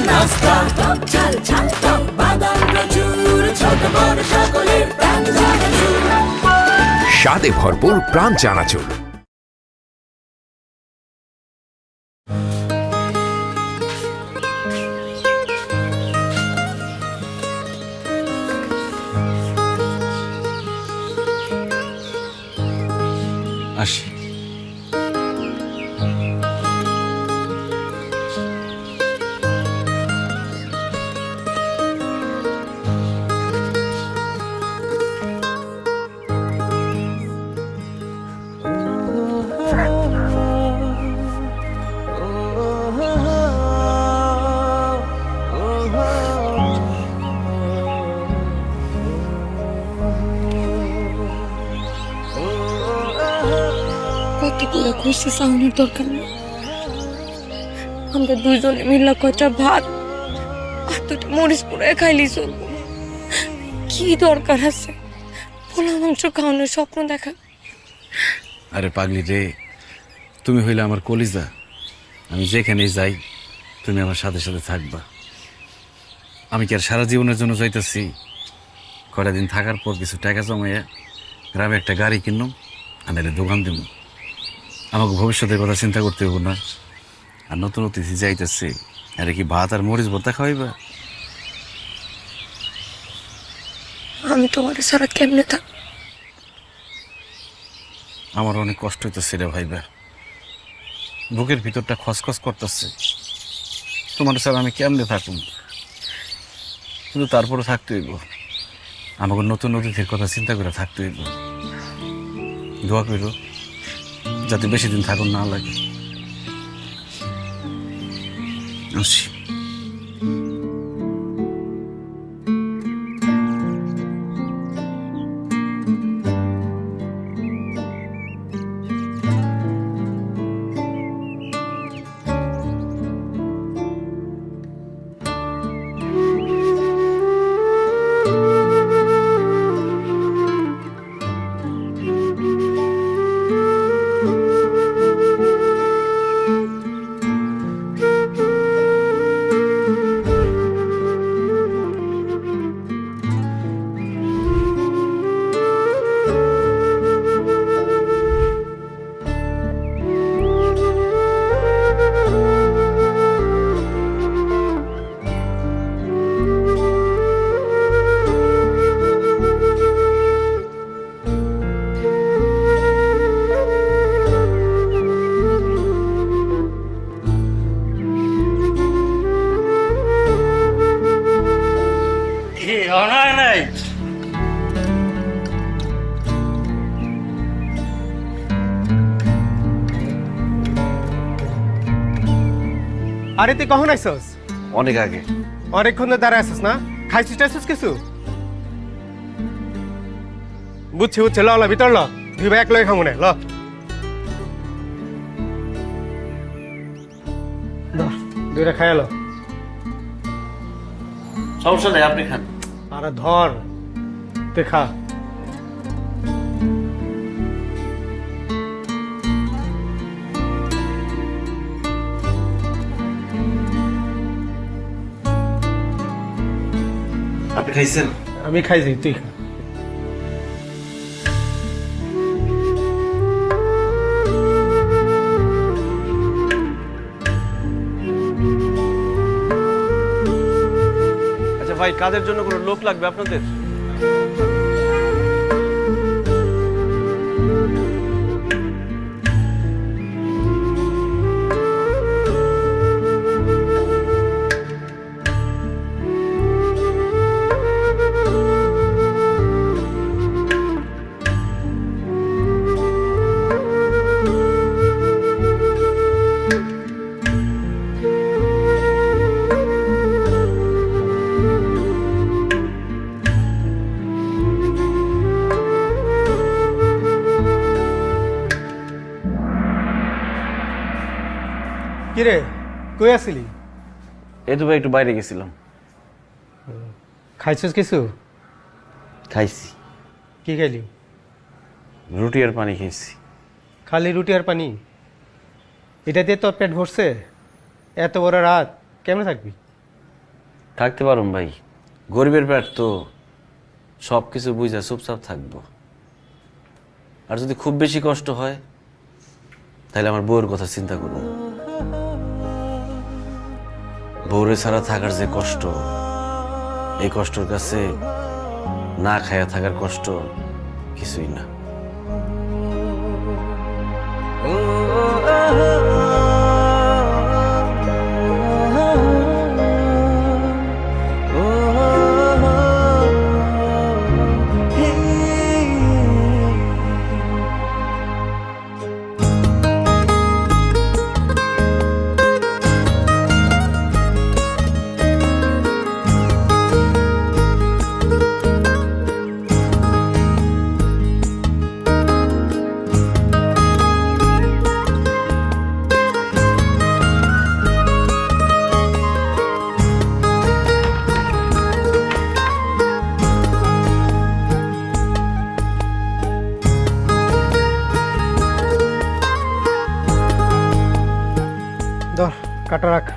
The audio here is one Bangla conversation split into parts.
নাস্তা টক ঝাল ঝাল টক বাদাম প্রচুর ছোট বড় সকলের প্রাণ চানাচুর স্বাদে ভরপুর প্রাণ চানাচুর। আসি। কতগুলো খুশি সাউনের দরকার নেই। আমরা দুজনে মিল্লা কটা ভাত আর দুটো মরিচ পুড়ে খাইলি চলবো। কি দরকার আছে পোলা মাংস খাওয়ানোর স্বপ্ন দেখা? আরে পাগলি রে, তুমি হইলে আমার কলিজা। আমি যেখানেই যাই তুমি আমার সাথে সাথে থাকবা। আমি কি আর সারা জীবনের জন্য যাইতেছি? কয়টা দিন থাকার পর কিছু টাকা জমাইয়া গ্রামে একটা গাড়ি কিনলাম, আর দোকান দিব। আমাকে ভবিষ্যতের কথা চিন্তা করতে হবো না। আর নতুন অতিথি যাইতেছে, আরে কি ভাত আর মরিচ ভর্তা খাওয়াইবা? আমি তোমার সারা কেমনে থাক? আমার অনেক কষ্ট হইতেছে রে ভাইবা, বুকের ভিতরটা খসখস করতেছে। তোমার স্যার আমি কেমনে থাকুন, কিন্তু তারপরে থাকতে হইব। আমাকে নতুন অতিথির কথা চিন্তা করে থাকতে হইব। দোয়া করো যাতে বেশি দিন থাকুন না লাগে। আসি। আরে তুই কখন আইসস? অনেক আগে। অনেকক্ষণ ধরে দাঁড়ায় আসছিস না? খাইছিস টাইছিস কিছু? বুঝছি বুঝছি, ল ভিতর ল, দুই ভাই এক লগে খামু না, ল দুইটা খাই লো। সমস্যা নেই, আপনি খান। আরে ধর, তুই খা। আপনি খাইছেন? আমি খাইছি, তুই খা। আচ্ছা ভাই, কাজের জন্য কোনো লোক লাগবে আপনাদের? কিরে, কই আসিলি? এই তো ভাই একটু বাইরে গেছিলাম। খাইছিস কিছু? খাইছি। কি খাইলি? রুটি আর পানি খেয়েছি। খালি রুটি আর পানি? এটা দিয়ে তোর পেট ভরছে? এত বড় রাত কেমনে থাকবি? থাকতে পারুম ভাই, গরিবের পেট তো, সব কিছু বুঝা চুপচাপ থাকবো। আর যদি খুব বেশি কষ্ট হয় তাহলে আমার বউয়ের কথা চিন্তা করুন। বউরে ছাড়া থাকার যে কষ্ট, এই কষ্টর কাছে না খায়া থাকার কষ্ট কিছুই না। ধর কাটা রাখ।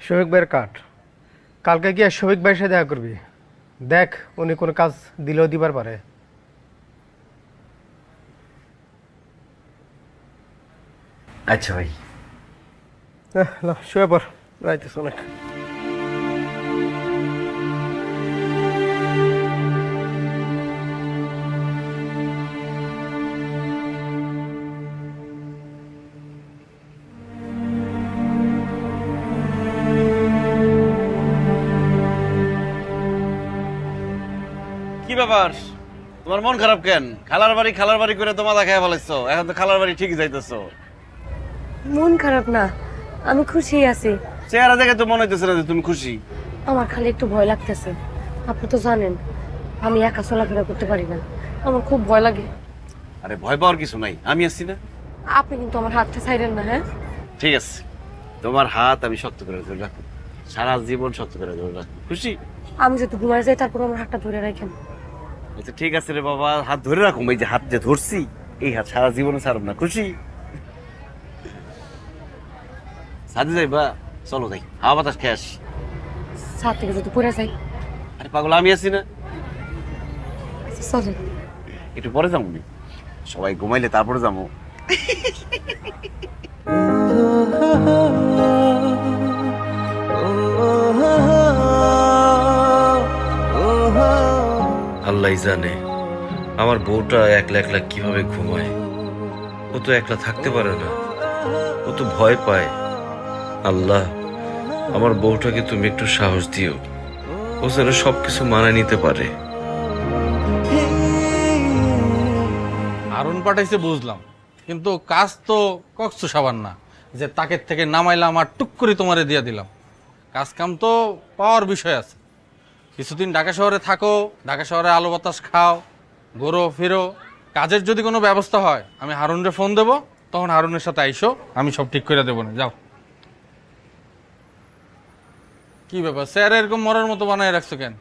শফিক ভাইয়ের কাঠ। কালকে গিয়ে শফিক ভাইয়ের সাথে দেখা করবি, দেখ উনি কোনো কাজ দিলেও দিবার পারে। আচ্ছা ভাই। শুয়ে পর, রাইতেছ অনেক। কি ব্যাপার, তোমার মন খারাপ কেন? খালার বাড়ি করে তো মাথা খেয়ে ফেলেছো, এখন তো খালার বাড়ি ঠিকই যাইতেছো। মন খারাপ না, আমি খুশি আছি। চেহারা দেখে তো মনে হইতেছে না যে তুমি খুশি। আমার খালি একটু ভয় লাগতেছে। আপনি তো জানেন আমি একা চলাফেরা করতে পারি না, আমার খুব ভয় লাগে। আরে ভয় পাওয়ার কিছু নাই, আমি আছি না। আপনি কিন্তু আমার হাতটা ছাইড়েন না। হ্যাঁ ঠিক আছে, তোমার হাত আমি শক্ত করে ধরে রাখবো, সারা জীবন শক্ত করে ধরে রাখবো। খুশি? আমি যদি ঘুমায় যাই তারপর আমার হাতটা ধরে রাখেন। আচ্ছা ঠিক আছে রে বাবা, হাত ধরে রাখুন। এই যে হাত যে ধরছি, এই হাত সারা জীবনে ছাড়ব না। খুশি? সাথে যাইবা? চলো যাই, হাওয়া বাতাস খেয়ে আসি। ছাদ থেকে যদি পড়ে যাই? আরে পাগল, আমি আছি না। আচ্ছা চলেন। একটু পরে যাবো, সবাই ঘুমাইলে তারপরে যাবো। আল্লাহ জানে আমার বউটা একলা একলা কিভাবে ঘুমায়। ও তো একলা থাকতে পারে না, ও তো ভয় পায়। আল্লাহ, আমার বউটাকে তুমি একটু সাহস দিও, ও যেন সবকিছু মানায় নিতে পারে। আরুন পাঠাইছে বুঝলাম, কিন্তু কাজ তো কক্স সাবান না যে তাকে থেকে নামাইলাম আর টুক করে তোমারে দিয়ে দিলাম। কাজ কাম তো পাওয়ার বিষয় আছে। কিছুদিন ঢাকা শহরে থাকো, ঢাকা শহরে আলো বাতাস খাও, ঘোরো ফিরো। কাজের যদি কোনো ব্যবস্থা হয় আমি হারুনরে ফোন দেবো, তখন হারুনের সাথে আইসো, আমি সব ঠিক করে দেবো না। যাও। কি ব্যাপার স্যার, এরকম মরার মতো বানায় রাখছো কেন?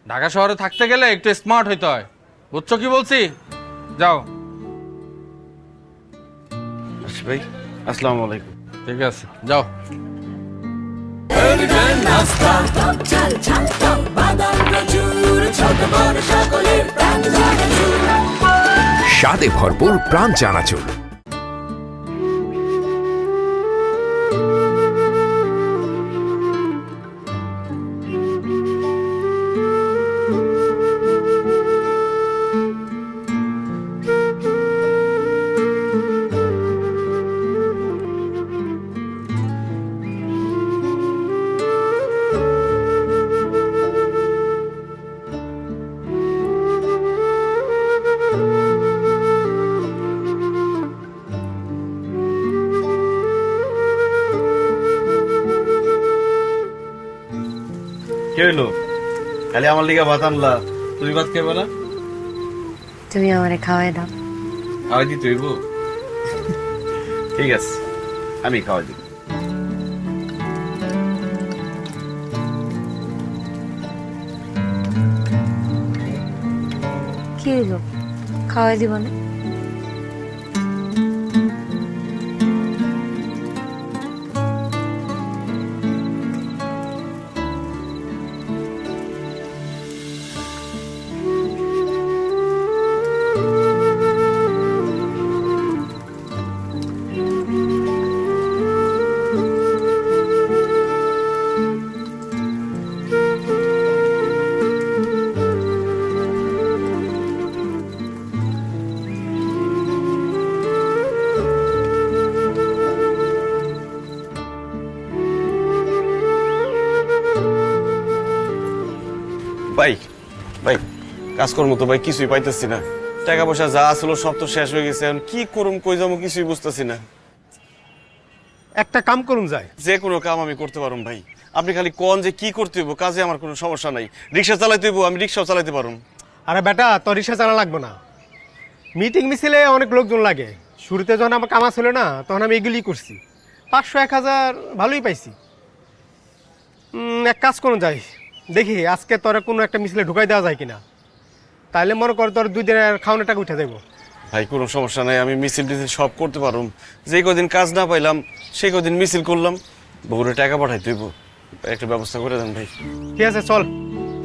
ঢাকা শহরে থাকতে গেলে একটু স্মার্ট হইতে হয়, বুঝছো কি বলছি? যাও। ভাই আসসালামু আলাইকুম। ঠিক আছে, যাও। নাস্তা টক ঝাল ঝাল টক বাদাম প্রচুর ছোট বড় সকলের প্রাণ চানাচুর। স্বাদে ভরপুর প্রাণ চানাচুর। কে হইলো? খালি আমার লিগা ভাত আনলা, তুমি ভাত খাইবা না? তুমি আমারে খাওয়াই দাও। খাওয়াই দিতে হইব? ঠিক আছে, আমি খাওয়াই দিব। কি হইলো, খাওয়াই দিব না? কাজকর্ম তো ভাই কিছুই পাইতেছি না, টাকা পয়সা যা আসলো সব তো শেষ হয়ে গেছে। এখন কি করুম, কই যাবো কিছুই বুঝতেছি না। একটা কাম করুন যায়, যে কোনো কাম আমি করতে পারুম ভাই, আপনি খালি কোন যে কি করতে হইব, কাজে আমার কোনো সমস্যা নাই। রিক্সা চালাইতে হইব, আমি রিক্সাও চালাইতে পারুম। আরে বেটা তোর রিক্সা চালা লাগবে না, মিটিং মিছিলে অনেক লোকজন লাগে। শুরুতে যখন আমার কামা ছিল না তখন আমি এগুলি করছি, 500-1000 ভালোই পাইছি। এক কাজ করুন যাই, দেখি আজকে তোরা কোনো একটা মিছিলে ঢুকাই দেওয়া যায় কিনা, তাহলে মনে কর তোর 2 দিনের খাওয়ানোর টাকা উঠে যাবো। ভাই কোনো সমস্যা নাই, আমি মিছিল টিছিল সব করতে পারুম। যে কদিন কাজ না পাইলাম সেই কদিন মিছিল করলাম, বউরে টাকা পাঠাইতে হইব, একটা ব্যবস্থা করে দেন ভাই। ঠিক আছে চল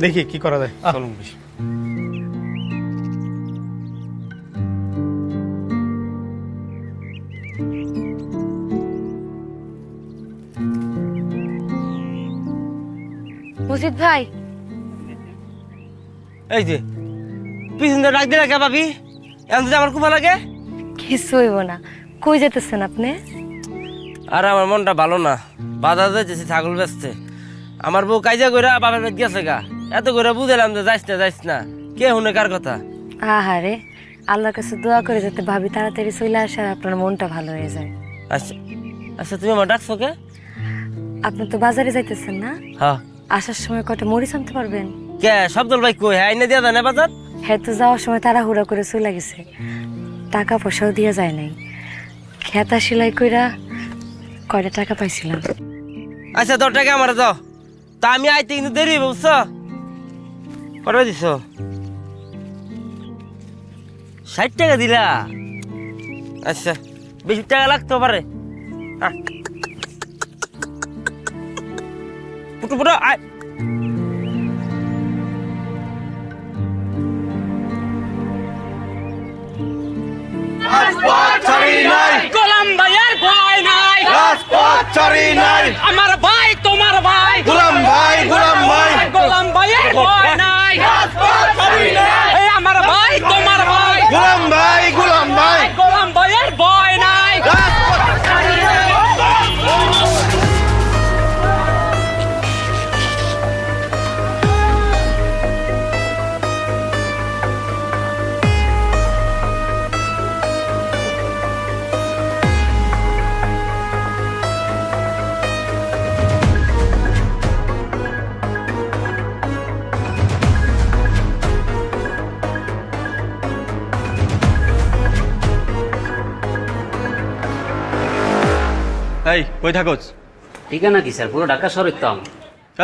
দেখি কি করা যায়। চলুন ভাই। মজিদ ভাই, এই যে পিছন দিয়ে ডাক দিলে কে পাবি? এমন যদি আমার কুপা লাগে। কিছু হইব না। কই যেতেছেন আপনি? আর আমার মনটা ভালো না, বাধা যাইতেছি ছাগল বেচতে। আমার বউ কাইজা কইরা বাপের বাড়ি গেছে গা, এত করে বুঝালাম যে যাইস না, কে শুনে কার কথা? আহারে, আল্লাহর কাছে দোয়া করে যাতে ভাবি তাড়াতাড়ি চলে আসে আর আপনার মনটা ভালো হয়ে যায়। আচ্ছা আচ্ছা, তুমি আমার ডাকছো কে? আপনি তো বাজারে যাইতেছেন না? হ্যাঁ। আসার সময় কটা মরিচ আনতে পারবেন? কে শব্দল ভাই কই? হ্যাঁ, এনে দিয়া দেন বাজার। হ্যাঁ, তো যাওয়ার সময় তাড়াহুড়া করে চলে গেছে, টাকা পয়সাও দিয়া যায় নাই। খেতা সেলাই কইরা কয়টা টাকা পাইছিলাম। আচ্ছা 10 টাকা আমার দাও, তা আমি আইতে কিন্তু দেরি হইব, বুঝছো? কটা দিছ? 60 টাকা দিলা? আচ্ছা, বেশি টাকা লাগতে পারে। পুটু পুটু আয়। গোলাম ভাইয়ের ভয় নাই, রাজপথ ছাড়ি নাই, আমার ভাই তোমার ভাই, গোলাম ভাই, গোলাম ভাই, গোলাম ভাইয়ের ভয় নাই, এই আমার ভাই তোমার ভাই, গোলাম ভাই, গোলাম ভাই, গোলাম ভাইয়ের ভয় নাই। এই কই থাকোস? ঠিকানা কি স্যার? পুরো ঢাকা শহরের তো আমি।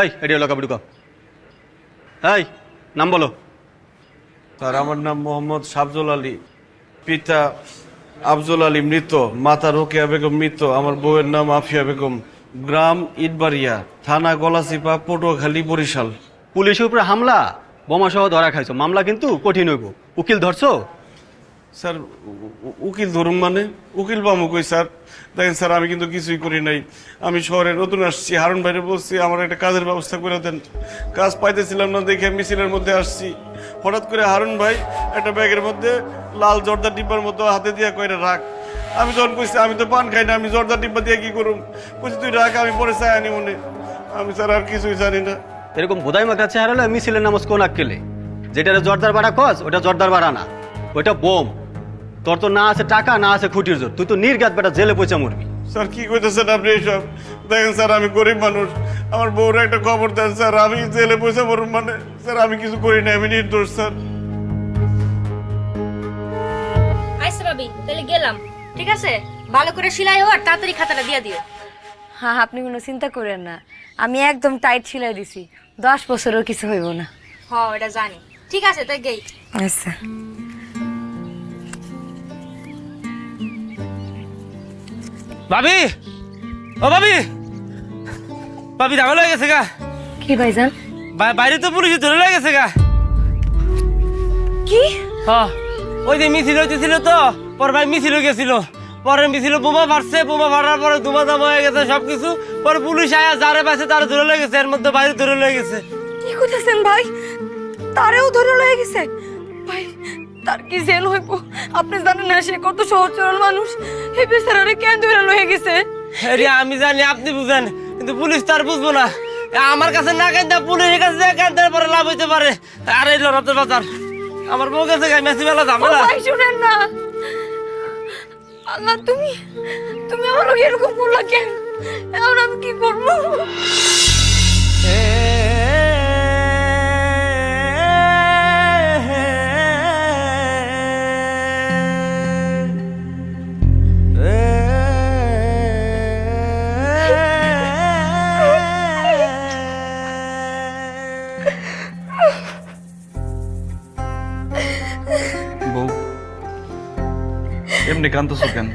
এই এডি হলো কাবড়ি কম। এই নাম বলো। স্যার আমার নাম মোহাম্মদ সাবজুল আলী, পিতা আফজল আলী মৃত, মাতা রোকেয়া বেগম মৃত, আমার বউয়ের নাম আফিয়া বেগম, গ্রাম ইটবাড়িয়া, থানা গলাচিপা, পটুয়াখালী, বরিশাল। পুলিশের উপরে হামলা, বোমা সহ ধরা খাইছো, মামলা কিন্তু কঠিন হইব। উকিল ধরছো? স্যার উকিল ধরুন মানে উকিল বামু কই স্যার? দেখেন স্যার আমি কিন্তু কিছুই করি নাই, আমি শহরে নতুন আসছি, হারুন ভাইরে বলছি আমার একটা কাজের ব্যবস্থা করে দেন। কাজ পাইতেছিলাম না দেখে মিছিলের মধ্যে আসছি, হঠাৎ করে হারুন ভাই একটা ব্যাগের মধ্যে লাল জর্দার ডিব্বার মতো হাতে দিয়া কইরা রাখ। আমি তখন কইছি আমি তো পান খাই না, আমি জর্দার ডিব্বা দিয়ে কি করুম? কইছি তুই রাখ, আমি পরে চাই আনি মনে। আমি স্যার আর কিছুই জানি না। এরকম বোধাই মাথা চেহারা হলে মিছিলের নামাজ কোন আক্কেলে? যেটা জর্দার বাড়া কস ওটা জর্দার বাড়া না, ওইটা বোম। তোর তো না আছে টাকা, না আছে খুঁটির জোর, তুই তো নির্ঘাত বেটা জেলে পয়সা মরবি। স্যার কি কইতেছেন আপনি এইসব? দেখেন স্যার আমি গরিব মানুষ, আমার বউরা একটা খবর দেন স্যার, আমি জেলে পয়সা মরুম মানে? স্যার আমি কিছু করি না, আমি নির্দোষ স্যার। আইসা ভাবি, তাহলে গেলাম। ঠিক আছে, ভালো করে সেলাই হওয়ার তাড়াতাড়ি খাতাটা দিয়ে দিও। হ্যাঁ, আপনি কোনো চিন্তা করেন না, আমি একদম টাইট সেলাই দিছি, 10 বছরও কিছু হইব না। হ্যাঁ এটা জানি। ঠিক আছে তাই গেই। আচ্ছা। ভাবি, ও ভাবি, ভাবি ঝামেলা হয়ে গেছে গা। কি ভাইজান? বাইরে তো পুলিশে ধরে লেগে গেছে গা। কি? হ্যাঁ, ওই যে মিছিল হইতেছিল তো, পরে ভাই মিছিল গেছিল, পরে মিছিল বোমা ফাটছে, বোমা ফাটার পরে ধুমাধাম হয়ে গেছে সবকিছু। পরে পুলিশ আয়া যারে পাইছে তারা ধরে লেগেছে, এর মধ্যে বাইরে ধরে লেগেছে। কি করতেছেন ভাই? তারেও ধরে লয়ে গেছে ভাই? তার কি জেল হইব? আপনি জানেন না সে কত সহজ সরল মানুষ, এই বেচারারে কেন ধরে লয়ে গেছে? আরে আমি জানি, আপনি বুঝেন, কিন্তু পুলিশ তার বুঝবো না। আমার কাছে না কেন পুলিশের কাছে কেন পরে লাভ হইতে পারে। আর এই লড়াতে বাজার আমার বউ গেছে গাই মেসি মেলা ও ঝামেলা ভাই শুনেন না। আল্লাহ তুমি তুমি আমার লগে এরকম করলা কেন? এখন আমি কি করবো? বউ এমনি কান্দছো কেন?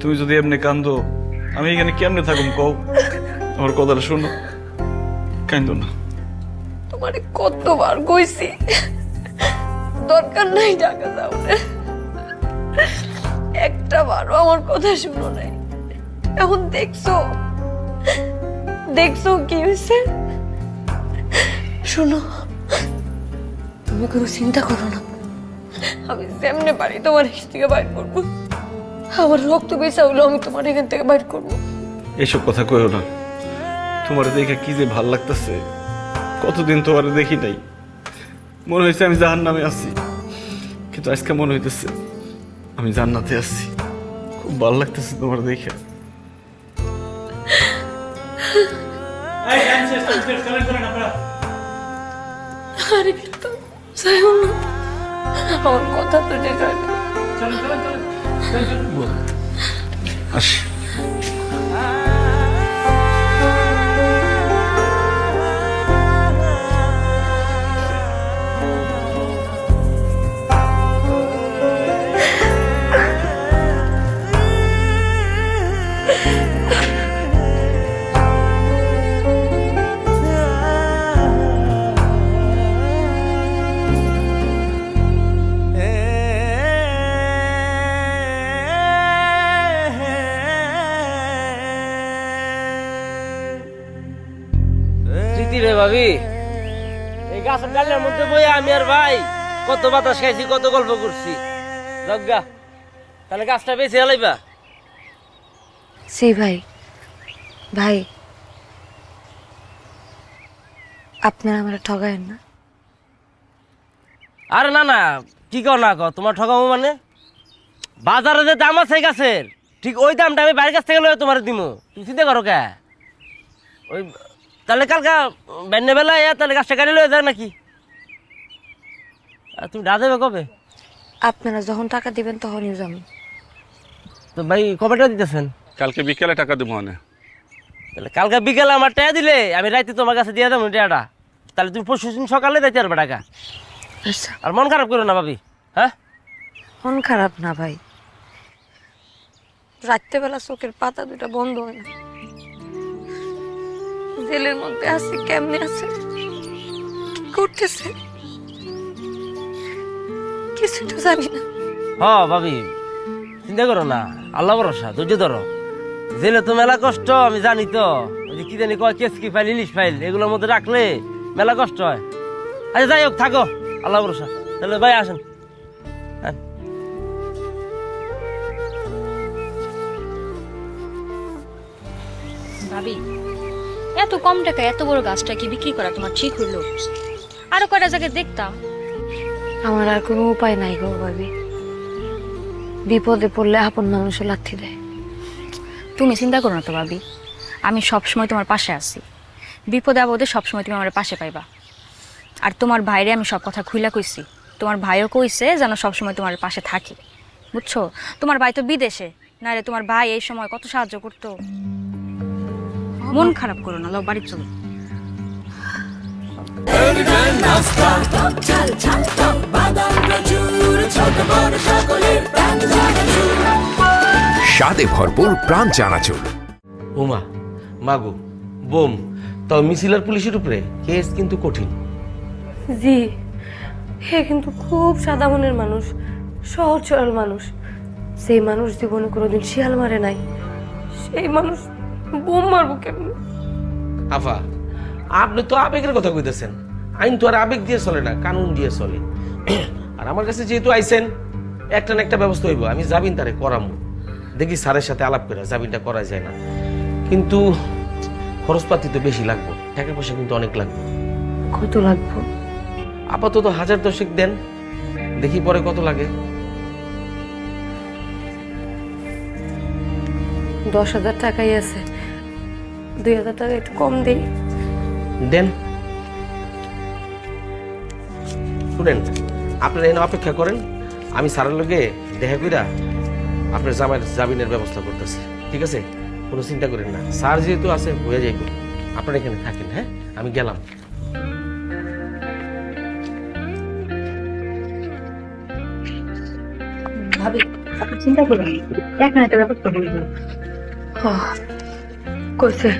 তুমি যদি এমনি কান্দো আমি এখানে কেমনে থাকুম কও? আমার কথাটা শোনো, কান্দো না। তোমারে কতবার কইছি দরকার নাই টাকা দাও না, একটা বারও আমার কথা শুনো নাই। এখন দেখছো দেখছো কি হয়েছে? শোনো, তুমি কোনো চিন্তা করো না, আমি যেমনে পারি তোমার এখান থেকে বাইর করবো। আমার রক্ত বেঁচা হইলো আমি তোমার এখান থেকে বাইর করবো। এইসব কথা কইও না। তোমার দেখে কি যে ভাল লাগতেছে, কতদিন তোমার দেখি নাই। মনে হয়েছে আমি জাহান্নামে আছি, কিন্তু আজকে মনে হইতেছে আমি জান্নাতে আছি। খুব ভাল লাগতেছে তোমার দেখে। আরে তো যাইও না, আমার কথা তো যে যায় না। আসি। স্মৃতি রে ভাবি, এই গাছের ডালের মধ্যে বই আমি আর ভাই কত বাতাস খাইছি, কত গল্প করছি। লজ্ঞা তাহলে গাছটা বেঁচে এলাইবা। সেই ভাই ভাই আপনারা আমার ঠগায়েন না। আরে না না, কি কও না কও, তোমার ঠকাবো মানে? বাজারে যে দাম আছে গাছের ঠিক ওই দামটা আমি বাইরের কাছ থেকে লয়ে তোমার দিমু, তুমি চিন্তা করো কে? ওই তাহলে কালকা বেন্নে বেলা তাহলে গাছটা গাড়ি লয়ে যায় নাকি? আর তুমি ডা দেবে কবে? আপনারা যখন টাকা দিবেন তখনই যাবো। তো ভাই কবে টাকা দিতেছেন? কালকে বিকেলে টাকা দেবো। তাহলে কালকে বিকেলে আমার টাকা দিলে আমি রাইতে তোমার কাছে দিয়ে দেবো টাকাটা। তাহলে তুমি পরশু দিন সকালে দিতে পারবে টাকা। আচ্ছা, আর মন খারাপ করো না ভাবি। হ্যাঁ, মন খারাপ না ভাই, রাত্রেবেলা চোখের পাতা দুটা বন্ধ হয় না। জেলের মধ্যে আছে, কেমনে আছে, কি করতেছে কিছু তো জানি না। হ্যাঁ ভাবি, চিন্তা করো না, আল্লাহ ভরসা, ধৈর্য ধরো। জেলে তো মেলা কষ্ট, আমি জানি তো। ওই যে কি জানি কয় কেস কি ফাইল, ইলিশ ফাইল, এগুলোর মধ্যে রাখলে মেলা কষ্ট হয়। আচ্ছা যাই হোক, থাকো, আল্লাহ ভরসা। তাহলে ভাই আসেন। হ্যাঁ, ভাবি এত কম টাকায় এত বড় গাছটা কি বিক্রি করা তোমার ঠিক হইলো? আরো কয়টা জায়গায় দেখতাম। আমার আর কোনো উপায় নাই গো ভাবি, বিপদে পড়লে আপন মানুষও লাথি দেয়। তুমি চিন্তা করো না তো ভাবি, আমি সবসময় তোমার পাশে আছি। বিপদে আপদে সবসময় তুমি আমার পাশে পাইবা। আর তোমার ভাইরে আমি সব কথা খুইলা কইছি, তোমার ভাইও কইছে যেন সবসময় তোমার পাশে থাকি, বুঝছো? তোমার ভাই তো বিদেশে, নাহলে তোমার ভাই এই সময় কত সাহায্য করতো। মন খারাপ করো না, বাড়ি চলো। নাস্তা টক ঝাল ঝাল টক বাদাম প্রচুর ছোট বড় সকলের প্রাণ চানাচুর। স্বাদে ভরপুর প্রাণ চানাচুর। উমা মাগো বোম, তাও মিছিল আর পুলিশের উপরে কেস কিন্তু কঠিন। জি, হে কিন্তু খুব সাদা মনের মানুষ, সহজ সরল মানুষ। সেই মানুষ জীবনে কোনোদিন শিয়াল মারে নাই, সেই মানুষ বোম মারবো কেমন? আফা, আপনি তো আবেগের কথা কইতেছেন। আইন তো আর আবেগ দিয়ে চলে না, কানুন দিয়ে চলে। আর আমার কাছে যেহেতু আইছেন, একটা না একটা ব্যবস্থা হইব। আমি জামিন তারে করামু, দেখি স্যারের সাথে আলাপ করে জামিনটা করা যায় না। কিন্তু খরচপাতি তো বেশি লাগবে, টাকা পয়সা কিন্তু অনেক লাগবে। কত লাগবে? আপাতত 1000 দশেক দেন, দেখি পরে কত লাগে। 10,000 টাকাই আছে, 2,000 টাকা একটু কম দেই। দেন। শুনেন, আপনারা এনে অপেক্ষা করেন, আমি স্যারের লগে দেখা কইরা আপনার জামিনের ব্যবস্থা করতেছি, ঠিক আছে? কোনো চিন্তা করেন না, স্যার যেহেতু আছে হয়ে যাইব। আপনারা এখানে থাকেন, হ্যাঁ? আমি গেলাম। ভাবি আপনি চিন্তা করুন, এখন একটা ব্যাপার তো বলবো। কইছে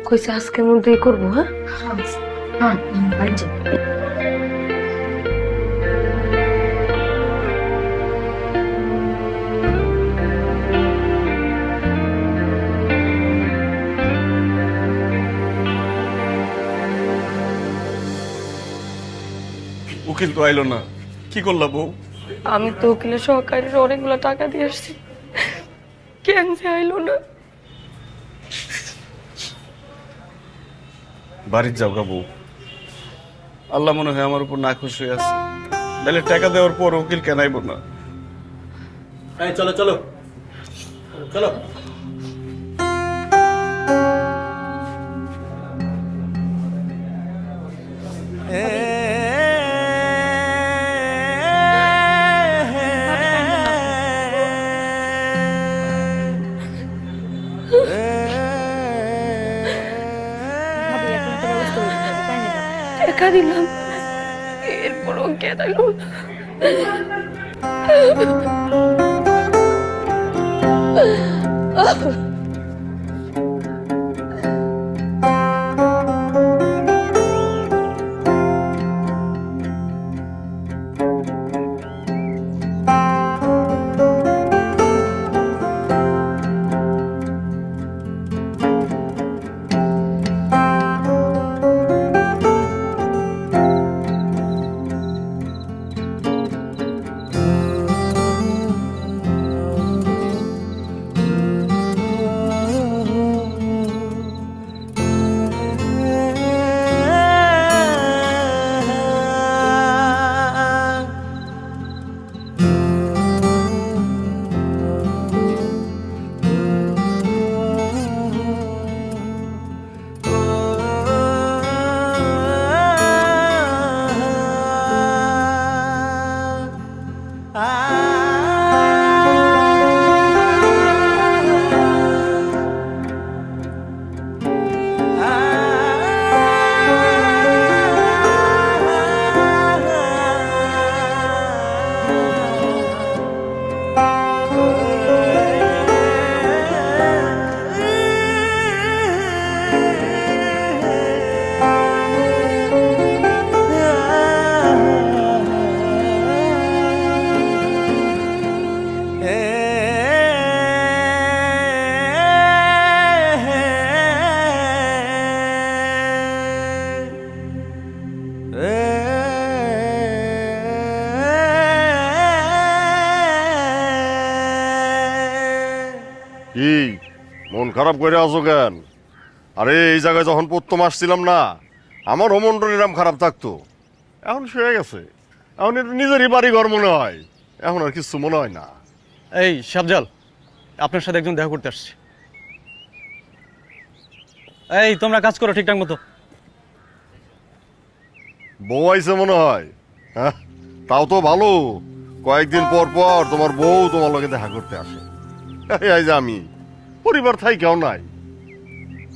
কইছে আজকের মধ্যেই করবো। হ্যাঁ হ্যাঁ বাড়ি যাও। উকিল তো আইলো না, কি করলা বউ? আমি তো উকিলের সহকারীর অনেকগুলো টাকা দিয়ে আসছি, কেন যে আইলো না? বাড়ির যাও গা বউ, আল্লাহ মনে হয় আমার উপর না খুশি হয়ে আছে। তাহলে টাকা দেওয়ার পর উকিল কেন আইব না? চলো চলো চলো। ভাবি এখন একটা ব্যবস্থা করতে হবে, তাই না? টাকা দিলাম, এরপরও কেন আইলো না? কি মন খারাপ করে আছো কেন? আরে এই জায়গায় যখন প্রথম আসছিলাম না, আমার মনটা এরকম খারাপ থাকতো, এখন শুয়ে গেছে। এখন এটা নিজেরই বাড়ি ঘর মনে হয়, এখন আর কিছু মনে হয় না। এই সাবজাল, আপনার সাথে একজন দেখা করতে আসছে। এই তোমরা কাজ করো ঠিকঠাক মতো। বউ আইছে মনে হয়। হ্যাঁ, তাও তো ভালো, কয়েকদিন পর পর তোমার বউ তোমার লগে দেখা করতে আসে। এই যে আমি পরিবার থাই কেউ নাই,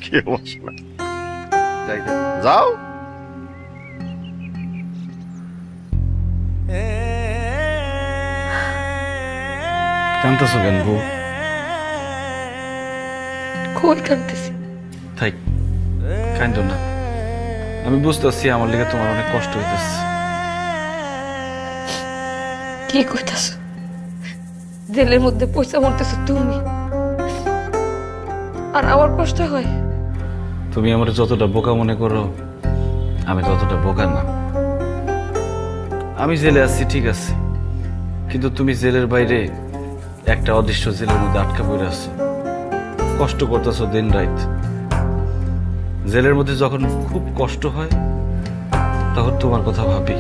কেউ আসে না। যাও। কান্দতেছো কেন বউ? কই কাঁদতেছি? থাক, কান্দো না। আমি বুঝতেছি আমার লেগে তোমার অনেক কষ্ট হইতেছে। কি কইতাছ? জেলের মধ্যে পয়সা মরতেছ তুমি, আর আমার কষ্ট হয়? তুমি আমার যতটা বোকা মনে করো, আমি ততটা বোকা না। আমি জেলে আছি ঠিক আছে, কিন্তু তুমি জেলের বাইরে একটা অদৃশ্য জেলের মধ্যে আটকা পড়ে আছো, কষ্ট করতেছো দিন রাত। জেলের মধ্যে যখন খুব কষ্ট হয় এখন তোমার কথা ভাবি।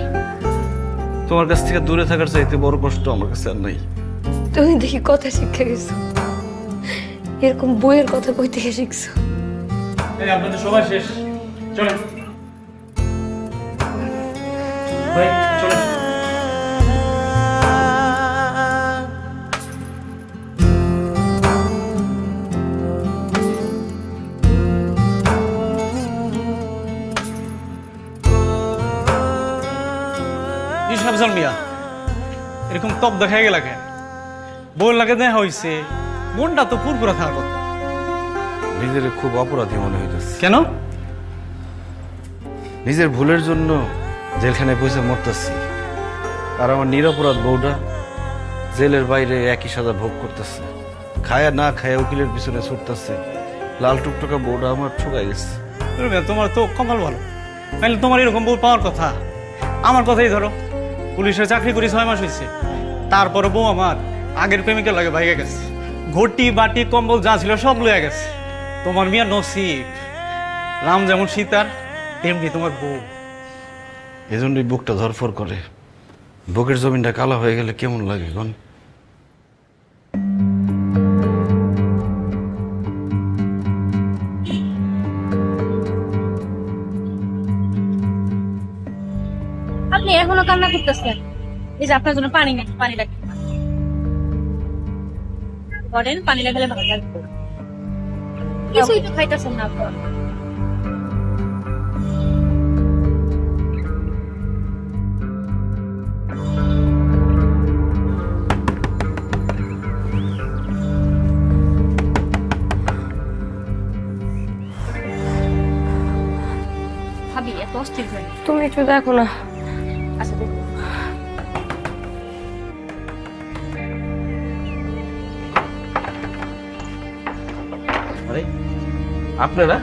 তোমার কাছ থেকে দূরে থাকার চাইতে বড় কষ্ট আমার কাছে আর নাই। তুমি দেখি কথা শিক্ষা গেছো, এরকম বইয়ের কথা কই থেকে শিখছো? আপনাদের সবাই শেষ, চলেন ভাই, চলেন। ইসহাফজান মিয়া এরকম তপ দেখাই গেল কেন? বই লাগে দেখা হইছে, মনটা তো পুরপুরা থাকার কথা। নিজের খুব অপরাধী মনে হইতেছে। কেন? নিজের ভুলের জন্য জেলখানায় বসে মরতেছি, আর আমার নিরপরাধ বউটা জেলের বাইরে একই সাজা ভোগ করতেছে। খায়া না খায়া উকিলের পিছনে ছুটতেছে। লাল টুকটুকা বউটা আমার ঠুকাই গেছে। তোমার তো কপাল ভালো, নাহলে তোমার এরকম বউ পাওয়ার কথা। আমার কথাই ধরো, পুলিশের চাকরি করি 6 মাস হয়েছে, তারপরে বউ আমার আগের প্রেমিকের লাগে ভাইগে গেছে। ঘটি বাটি কম্বল যা ছিল সব লয়ে গেছে। তোমার মিয়া নসিব, রাম যেমন সীতার তেমনি তোমার বউ। এজন্যই বুকটা ধরফর করে। বুকের জমিনটা কালো হয়ে গেলে কেমন লাগে গন? আপনি এখনো কান্না করতেছেন? এই যে আপনার জন্য পানি নেই, পানি লাগবে। করেন, পানি লাগালে ভালো লাগবে। কিছুই তো খাইতেছেন না আপনার। ভাবি এত অস্থির হয়ে তুমি একটু দেখো না। আচ্ছা দেখো। আরে আপনারা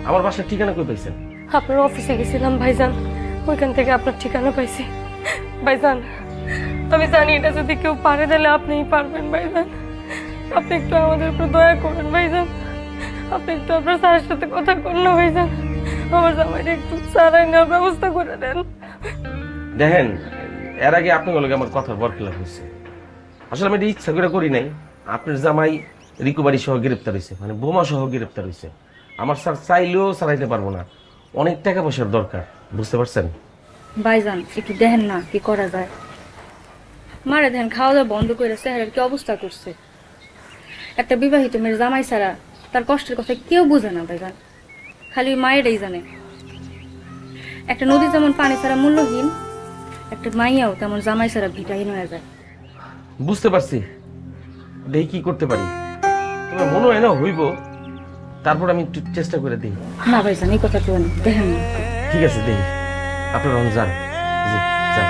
আমার বাসার ঠিকানা কই পাইছেন? আপনার অফিসে গেছিলাম ভাইজান, ওইখান থেকে আপনার ঠিকানা পাইছি। ভাইজান আমি জানি এটা যদি কেউ পারে তাহলে আপনিই পারবেন ভাইজান। আপনি একটু আমাদের উপর দয়া করেন ভাইজান। আপনি একটু আপনার স্যারের সাথে কথা করেন না ভাইজান। আমার জামাইটা একটু সারাই নেওয়ার ব্যবস্থা করে দেন। দেখেন, এর আগে আপনার লগে আমার কথার বরখেলাপ হয়েছে। আসলে আমি এটা ইচ্ছা করে করি নাই। আপনার জামাই রিকভারি সহ গ্রেপ্তার হয়েছে, মানে বোমা সহ গ্রেপ্তার হয়েছে। আমার স্যার চাইলেও চালাইতে পারবো না, অনেক টাকা পয়সার দরকার, বুঝতে পারছেন? ভাইজান একটু দেখেন না কি করা যায়। মারা দেখেন খাওয়া দাওয়া বন্ধ করে চেহারার কি অবস্থা করছে। একটা বিবাহিত মেয়ের জামাই ছাড়া তার কষ্টের কথা কেউ বোঝে না ভাইজান, খালি মায়েরাই জানে। একটা নদী যেমন পানি ছাড়া মূল্যহীন, একটা মাইয়াও তেমন জামাই ছাড়া ভিটাহীন হয়ে যায়। বুঝতে পারছি, দেখি কি করতে পারি। তোমার মনে হয় না হইব, তারপর আমি একটু চেষ্টা করে দিই। না ভাইজান এই কথা কেউ না, দেখেন না। ঠিক আছে, দেখি। আপনার যান, জি যান।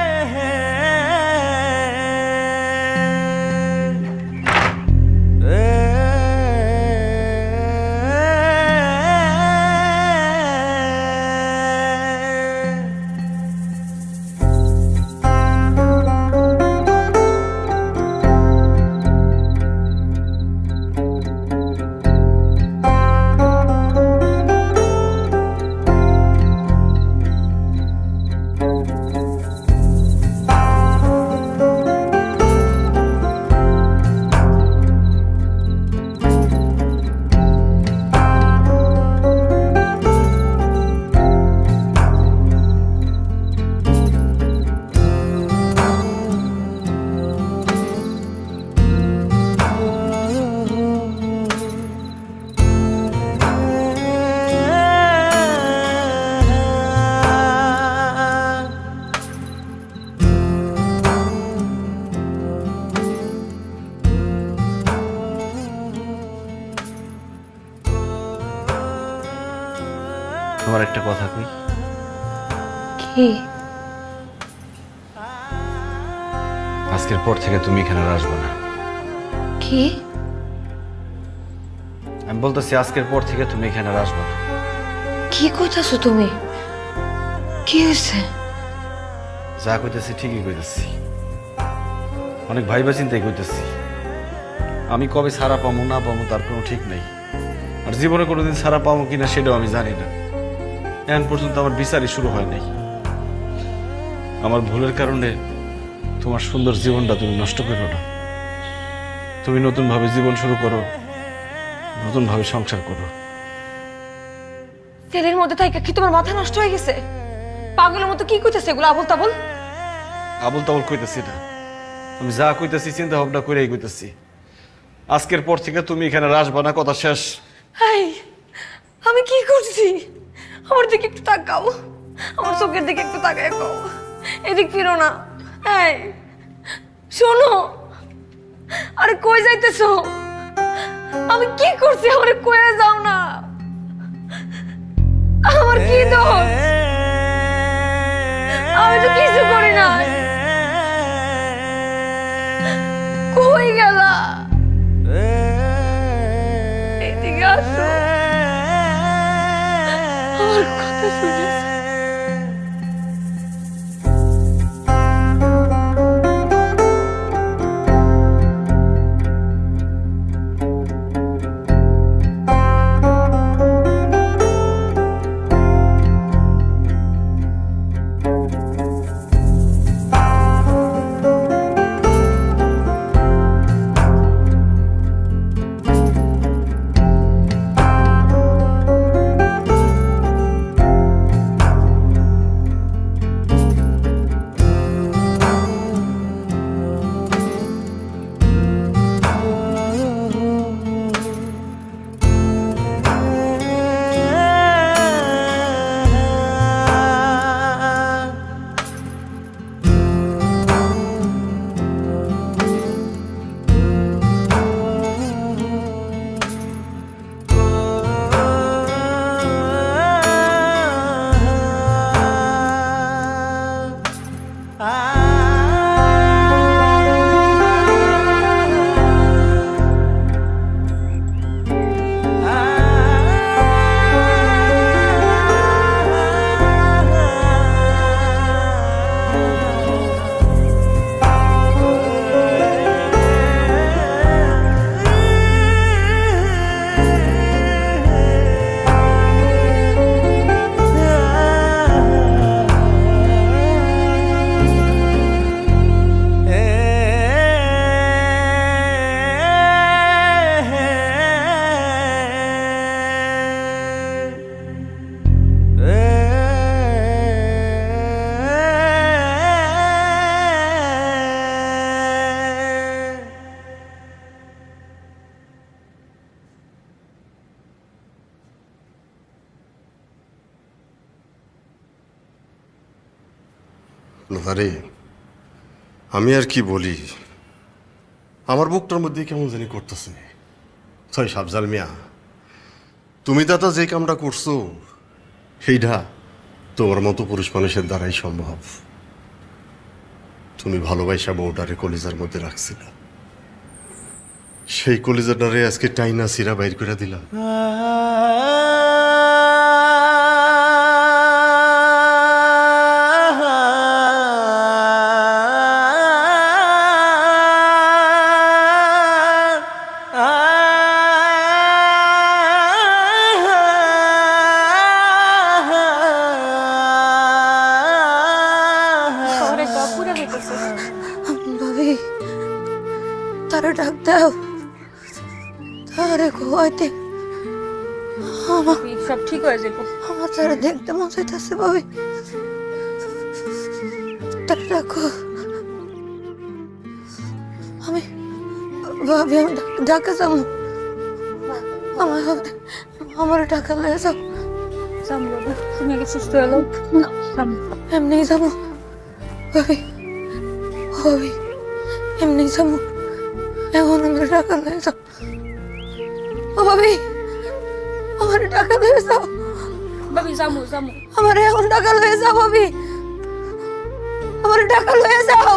তোমার একটা কথা কই। কি? আজকের পর থেকে তুমি এখানে আর আসবে না। কি? আমি বলতেছি আজকের পর থেকে তুমি এখানে আর আসবে না। কি কইতাছো তুমি? কি হয়েছে? যা কইতেছি ঠিকই কইতেছি, অনেক ভাইবা চিন্তাই কইতেছি। আমি কবে ছাড়া পাবো না পাবো তার কোনো ঠিক নেই, আর জীবনে কোনোদিন ছাড়া পাবো কিনা সেটাও আমি জানি না। এখন পর্যন্ত আমার বিচারই শুরু হয় নাই। আমার ভুলের কারণে তোমার সুন্দর জীবনটা তুমি নষ্ট করো না। তুমি নতুনভাবে জীবন শুরু করো, নতুনভাবে সংসার করো। ছেলের মধ্যে থেকে কি তোমার মাথা নষ্ট হয়ে গেছে? পাগলের মতো কি কইতেছে এগুলো আবল তাবল? আবুল তাবুল কইতেছি না, আমি যা কইতেছি চিন্তা ভাবনা করেই কইতেছি। আজকের পর থেকে তুমি এখানে আসবা না, কথা শেষ। হাই, আমি কি করছি? আমার দিকে একটু তাকাও, আমার চোখের দিকে একটু তাকায় কও, এদিক ফিরো না। এই শোনো, আরে কই যাইতেছো? আমি কি করছি? আমারে কয়ে যাও না। আমার কি দোষ? আমি তো কিছু করি না। কই গেলা? এদিকে আসো, আমার কথা শুনে। আরে আমি আর কি বলি, আমার বুকটার মধ্যে কেমন জানি করতেছে। ছয় সাবজাল মিয়া, তুমি দাদা যে কামটা করছো সেইটা তোমার মতো পুরুষ মানুষের দ্বারাই সম্ভব। তুমি ভালোবাসা বউটারে কলিজার মধ্যে রাখছিলা, সেই কলিজাটারে আজকে টাইনা সিরা বাইর করে দিলাম। ভাবি, তারা ডাক দাও, তারে ঘুমাইতে। সব ঠিক হয়ে যাবো। আমার তারা দেখতে মন চাইতেছে ভাবি, তারা ডাকো। আমি ভাবি, আমি ঢাকা যাবো। আমার টাকা লয়ে যাও। তুমি আগে সুস্থ হলো, এমনি যাবো ভাবি। ভাবি এমনি যাবো, এখন আমার টাকা লয়ে যাও। ও ভাবি, আমার টাকা লয়ে যাও। ভাবি যাবো যাবো, আমার এখন টাকা লয়ে যাও। ভাবি আমার টাকা লয়ে যাও।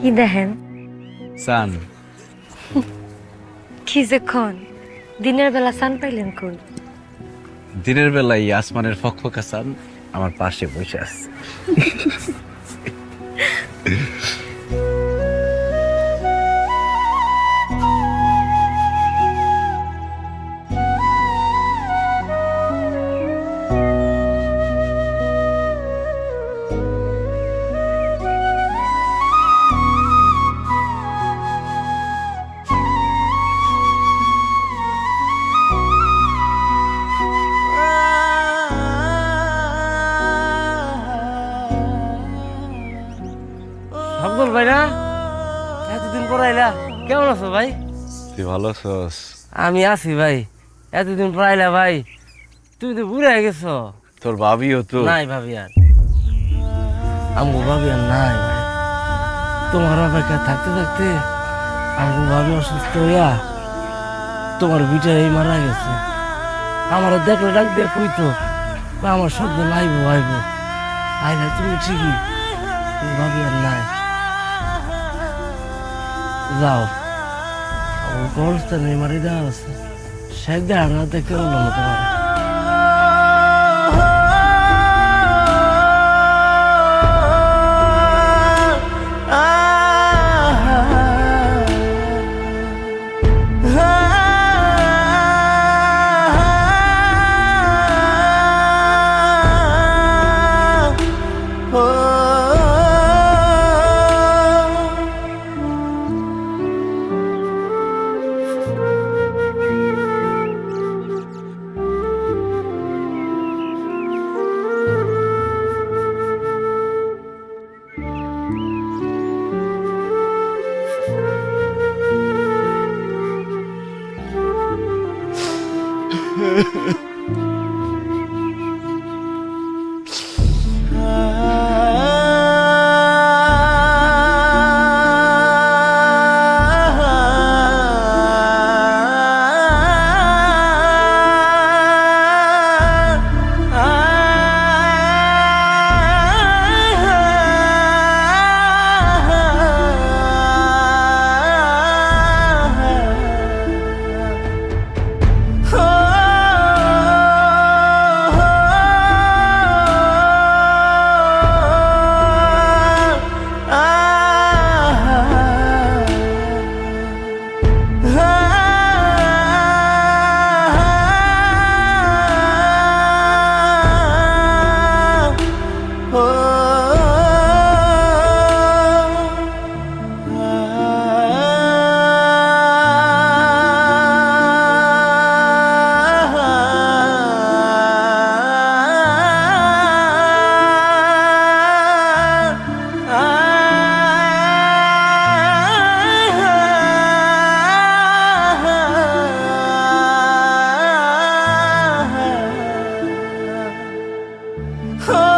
কি দেখেন? সান। কি যে খন দিনের বেলা সান পাইলেন কোন? দিনের বেলায় আসমানের ফকফকা সান আমার পাশে বসে আছে। আব্দুল ভাই না, এতদিন পর আইলা, কেমন আছো ভাই? তুই ভালো আছিস? আমি আছি ভাই, এতদিন পর আইলা ভাই। তুমি তো বুড়ে হয়ে গেছো। তোর ভাবিও তো নাই ভাবি আর, আমগো ভাবি আর নাই ভাই। তোমার অপেক্ষা থাকতে থাকতে আমগো ভাবি অসুস্থ হইয়া তোমার বিটাই মারা গেছে। আমার দেখলে ডাক দিয়ে কইতো আমার শব্দ নাইবো আইবো, আইলা তুমি ঠিকই, তুমি ভাবি আর নাই। যাও কবরস্থানে মারি দেওয়া আছে, শেখ দেওয়া দেখতে বললাম তোমার। Oh